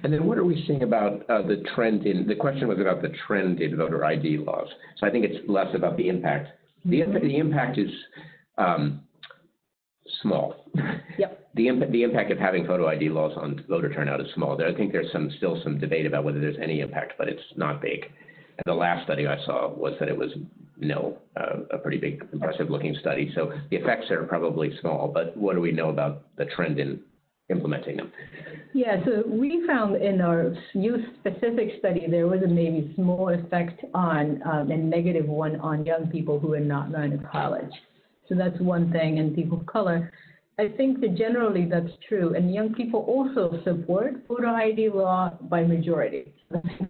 And then what are we seeing about the trend the question was about the trend in voter ID laws. So I think it's less about the impact. The impact is small. Yep. The impact of having photo ID laws on voter turnout is small. I think there's still some debate about whether there's any impact, but it's not big. And the last study I saw was that it was a pretty big, impressive-looking study. So the effects are probably small, but what do we know about the trend in implementing them? Yeah, so we found in our youth-specific study there was a maybe small effect on a negative one on young people who are not going to college. So that's one thing, and people of color. I think that generally that's true, and young people also support voter ID law by majority.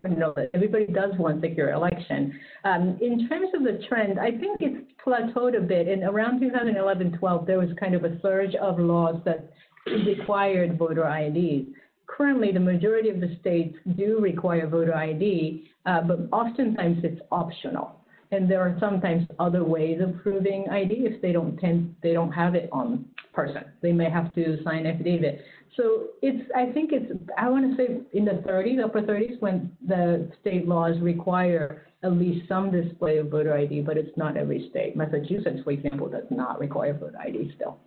Know that everybody does want secure election. In terms of the trend, I think it's plateaued a bit. In around 2011-12, there was kind of a surge of laws that required voter IDs. Currently, the majority of the states do require voter ID, but oftentimes it's optional. And there are sometimes other ways of proving ID if they don't have it on person. They may have to sign affidavit. So I want to say in the 30s, upper 30s, when the state laws require at least some display of voter ID, but it's not every state. Massachusetts, for example, does not require voter ID still.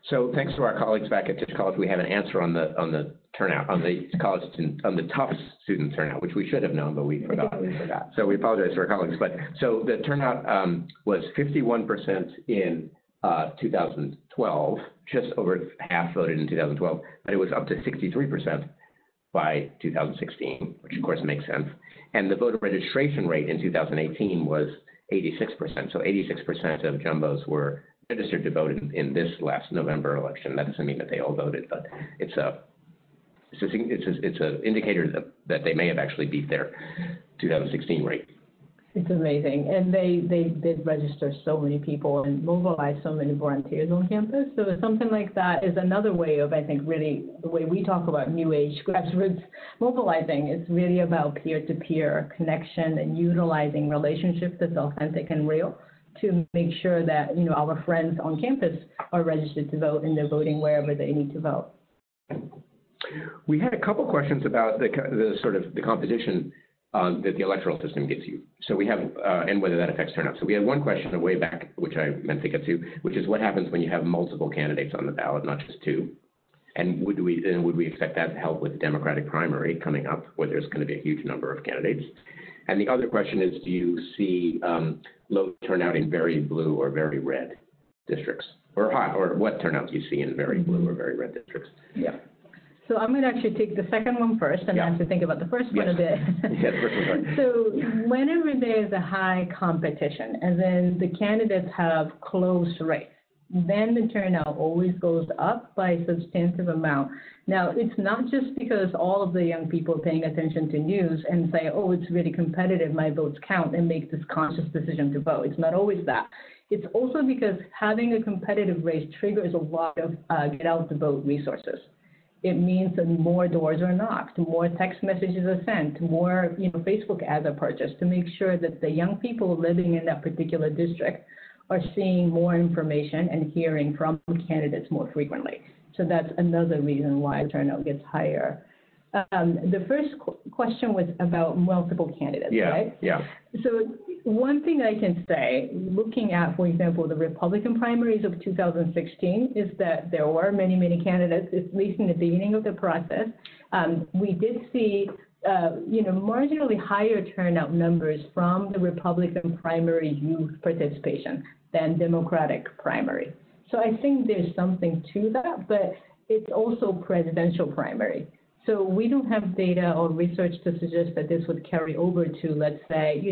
So thanks to our colleagues back at Tisch College, we have an answer on the turnout, on the tough student turnout, which we should have known, but we forgot. So we apologize to our colleagues. But so the turnout was 51% in 2012, just over half voted in 2012, but it was up to 63% by 2016, which of course makes sense. And the voter registration rate in 2018 was 86%. So 86% of jumbos were registered to vote in this last November election. That doesn't mean that they all voted, but it's an indicator that they may have actually beat their 2016 rate. It's amazing, and they did register so many people and mobilize so many volunteers on campus. So something like that is another way of, I think, really the way we talk about new age grassroots mobilizing. It's really about peer-to-peer connection and utilizing relationships that's authentic and real to make sure that our friends on campus are registered to vote and they're voting wherever they need to vote. We had a couple questions about the sort of the competition that the electoral system gives you. So we have, and whether that affects turnout. So we had one question way back, which I meant to get to, which is what happens when you have multiple candidates on the ballot, not just two? And would we expect that to help with the Democratic primary coming up, where there's going to be a huge number of candidates? And the other question is, do you see low turnout in very blue or very red districts? Or what turnout do you see in very blue or very red districts? Yeah. So I'm going to actually take the second one first and have to think about the first one a bit. Yes, first one. So whenever there is a high competition, and then the candidates have close race, then the turnout always goes up by a substantive amount. Now, it's not just because all of the young people are paying attention to news and say, oh, it's really competitive, my votes count, and make this conscious decision to vote. It's not always that. It's also because having a competitive race triggers a lot of get-out-the-vote resources. It means that more doors are knocked, more text messages are sent, more Facebook ads are purchased to make sure that the young people living in that particular district are seeing more information and hearing from candidates more frequently. So that's another reason why turnout gets higher. The first question was about multiple candidates, right? Yeah. So one thing I can say, looking at, for example, the Republican primaries of 2016, is that there were many, many candidates, at least in the beginning of the process. We did see, marginally higher turnout numbers from the Republican primary youth participation than Democratic primary. So I think there's something to that, but it's also presidential primary. So we don't have data or research to suggest that this would carry over to, let's say,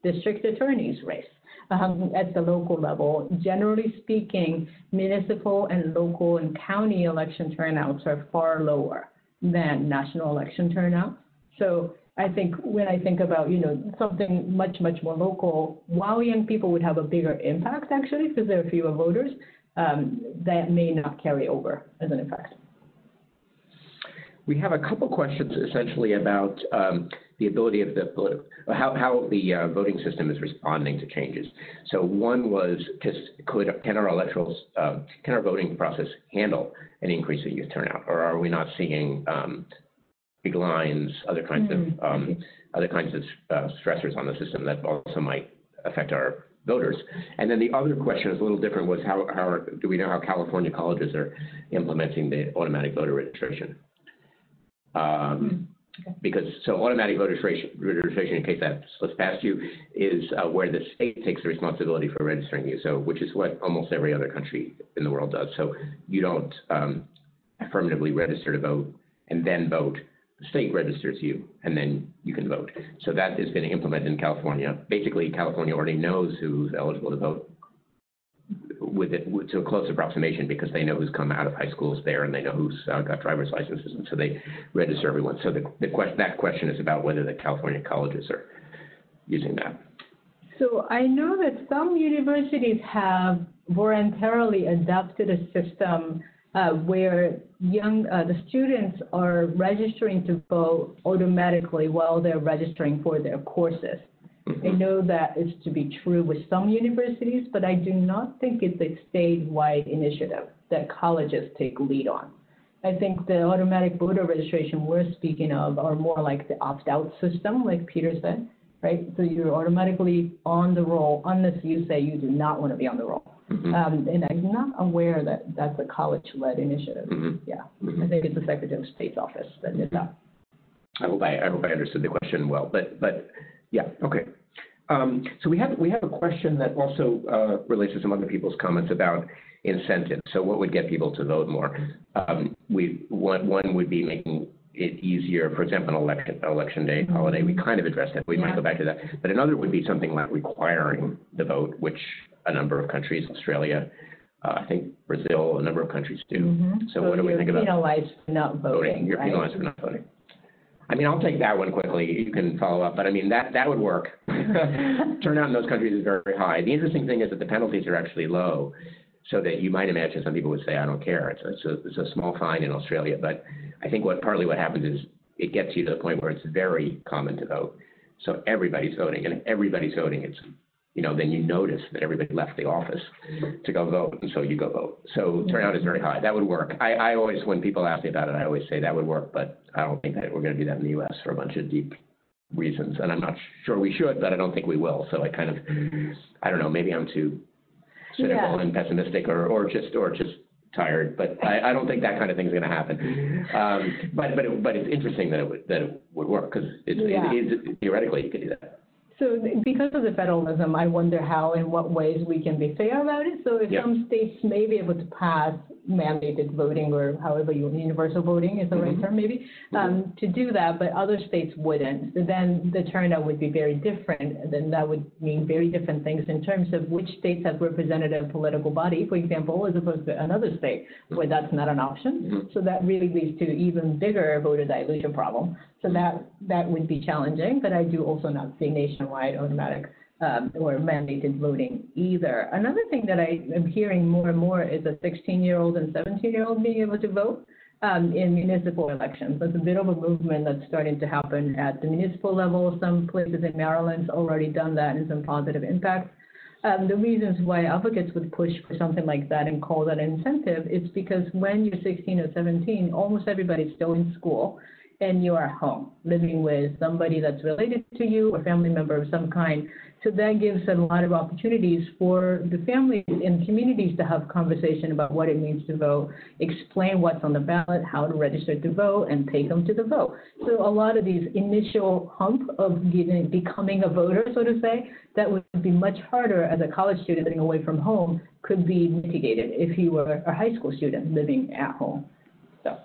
district attorney's race at the local level. Generally speaking, municipal and local and county election turnouts are far lower than national election turnout. So I think when I think about, something much, much more local, while young people would have a bigger impact, actually, because there are fewer voters, that may not carry over as an effect. We have a couple questions essentially about the ability of how the voting system is responding to changes. So one was, can our voting process handle an increase in youth turnout, or are we not seeing big lines, other kinds of stressors on the system that also might affect our voters? And then the other question is a little different, was how do we know how California colleges are implementing the automatic voter registration? Because automatic voter registration, in case that slips past you, is where the state takes the responsibility for registering you. So, which is what almost every other country in the world does. So you don't affirmatively register to vote and then vote. The state registers you, and then you can vote. So that is being implemented in California. Basically, California already knows who's eligible to vote to a close approximation, because they know who's come out of high schools there, and they know who's got driver's licenses, and so they register everyone. So that question is about whether the California colleges are using that. So I know that some universities have voluntarily adopted a system where the students are registering to vote automatically while they're registering for their courses. I know that is to be true with some universities, but I do not think it's a statewide initiative that colleges take lead on. I think the automatic voter registration we're speaking of are more like the opt-out system, like Peter said, right? So you're automatically on the roll unless you say you do not want to be on the roll. And I'm not aware that that's a college-led initiative. I think it's the Secretary of State's office that did that. I hope I understood the question well, but yeah, okay. So we have a question that also relates to some other people's comments about incentives. So what would get people to vote more? One would be making it easier, for example, an election day holiday. We kind of addressed that. We might go back to that. But another would be something like requiring the vote, which a number of countries, Australia, I think Brazil, a number of countries do. So what do we think about? You're penalized for not voting. You're penalized for not voting. I mean, I'll take that one quickly. You can follow up, but I mean, that would work. Turnout in those countries is very high. The interesting thing is that the penalties are actually low, so that you might imagine some people would say, I don't care. It's a small fine in Australia, but I think partly what happens is it gets you to the point where it's very common to vote. So everybody's voting, and if everybody's voting, it's, then you notice that everybody left the office to go vote, and so you go vote. So turnout is very high. That would work. I always, when people ask me about it, I always say that would work, but I don't think that we're going to do that in the U.S. for a bunch of deep reasons, and I'm not sure we should, but I don't think we will. So I don't know, maybe I'm too cynical and pessimistic, or just tired, but I don't think that kind of thing is going to happen. But it's interesting that it would work, because theoretically you could do that. So because of the federalism, I wonder how, in what ways we can be fair about it. So if some states may be able to pass mandated voting, or however universal voting is the right term maybe, to do that, but other states wouldn't. So then the turnout would be very different, and then that would mean very different things in terms of which states have representative political body, for example, as opposed to another state where that's not an option. So that really leads to even bigger voter dilution problem. So that would be challenging, but I do also not see nationwide automatic or mandated voting either. Another thing that I am hearing more and more is a 16-year-old and 17-year-old being able to vote in municipal elections. That's a bit of a movement that's starting to happen at the municipal level. Some places in Maryland's already done that, and some positive impacts. The reasons why advocates would push for something like that and call that an incentive is because when you're 16 or 17, almost everybody's still in school and you are home, living with somebody that's related to you or family member of some kind. So that gives a lot of opportunities for the families and communities to have conversation about what it means to vote, explain what's on the ballot, how to register to vote, and take them to the vote. So a lot of these initial hump of becoming a voter, so to say, that would be much harder as a college student living away from home could be mitigated if you were a high school student living at home. So.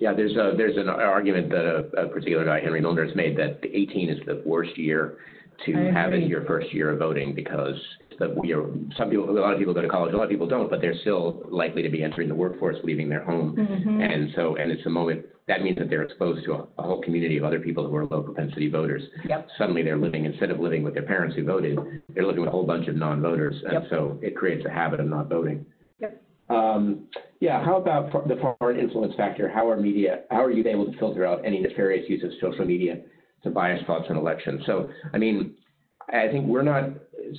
Yeah, there's an argument that a particular guy, Henry Milner, has made that 18 is the worst year to have as your first year of voting because a lot of people go to college, a lot of people don't, but they're still likely to be entering the workforce, leaving their home, and it's a moment that means that they're exposed to a whole community of other people who are low propensity voters. Yep. Suddenly, they're living instead of living with their parents who voted, they're living with a whole bunch of non-voters, and so it creates a habit of not voting. Yep. How about the foreign influence factor? How are you able to filter out any nefarious use of social media to bias thoughts in elections? So, I mean, I think we're not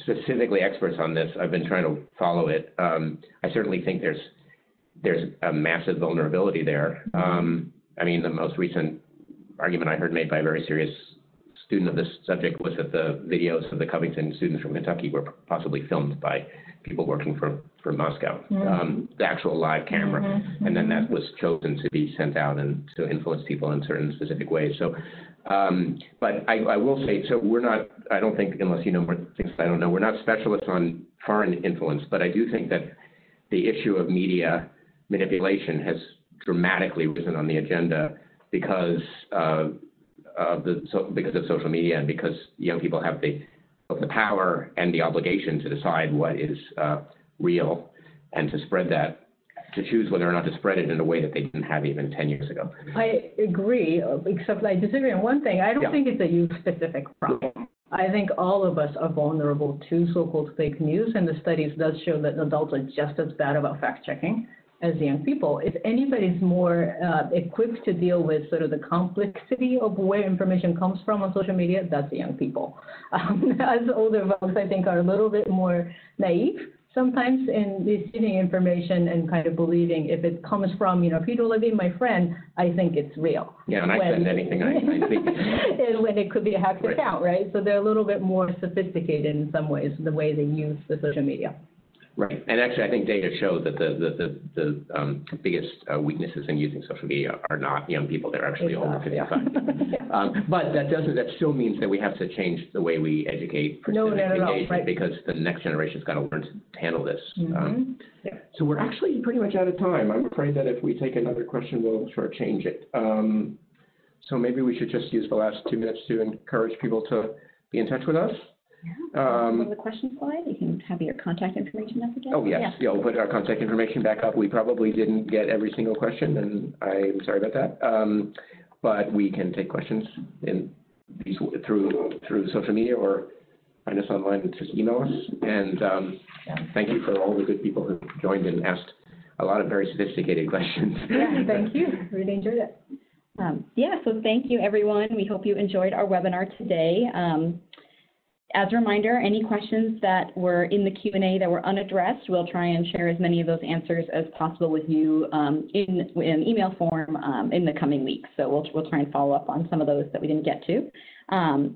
specifically experts on this. I've been trying to follow it. I certainly think there's a massive vulnerability there. I mean, the most recent argument I heard made by a very serious student of this subject was that the videos of the Covington students from Kentucky were possibly filmed by people working for Moscow, the actual live camera, and then that was chosen to be sent out and to influence people in certain specific ways. So, but I will say, so we're not, I don't think, unless you know more things I don't know, we're not specialists on foreign influence, but I do think that the issue of media manipulation has dramatically risen on the agenda because because of social media and because young people have both the power and the obligation to decide what is real and to spread that, to choose whether or not to spread it in a way that they didn't have even 10 years ago. I agree, except I disagree on one thing. I don't think it's a youth-specific problem. I think all of us are vulnerable to so-called fake news, and the studies does show that adults are just as bad about fact-checking as young people. If anybody's more equipped to deal with sort of the complexity of where information comes from on social media, that's the young people. As older folks, I think, are a little bit more naive sometimes in receiving information and kind of believing if it comes from, Peter Levine, my friend, I think it's real. Yeah, and I send anything I think. And when it could be a hacked account, right? So they're a little bit more sophisticated in some ways, the way they use the social media. Right, and actually, I think data show that the biggest weaknesses in using social media are not young people; they're actually over 55. But that still means that we have to change the way we educate for civic engagement because the next generation's got to learn to handle this. So we're actually pretty much out of time. I'm afraid that if we take another question, we'll shortchange it. So maybe we should just use the last 2 minutes to encourage people to be in touch with us. On the question slide, you can have your contact information up again. Oh, yes. Yeah, we'll put our contact information back up. We probably didn't get every single question, and I'm sorry about that. But we can take questions through social media or find us online and just email us. And thank you for all the good people who joined and asked a lot of very sophisticated questions. Yeah, thank you. Really enjoyed it. So thank you, everyone. We hope you enjoyed our webinar today. As a reminder, any questions that were in the Q&A that were unaddressed, we'll try and share as many of those answers as possible with you in email form in the coming weeks. So we'll try and follow up on some of those that we didn't get to.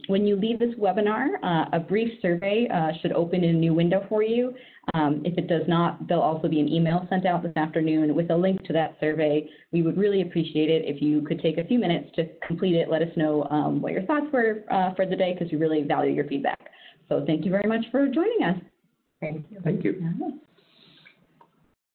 When you leave this webinar, a brief survey should open in a new window for you. If it does not, there'll also be an email sent out this afternoon with a link to that survey. We would really appreciate it if you could take a few minutes to complete it. Let us know what your thoughts were for the day because we really value your feedback. So thank you very much for joining us. Thank you. Thank you.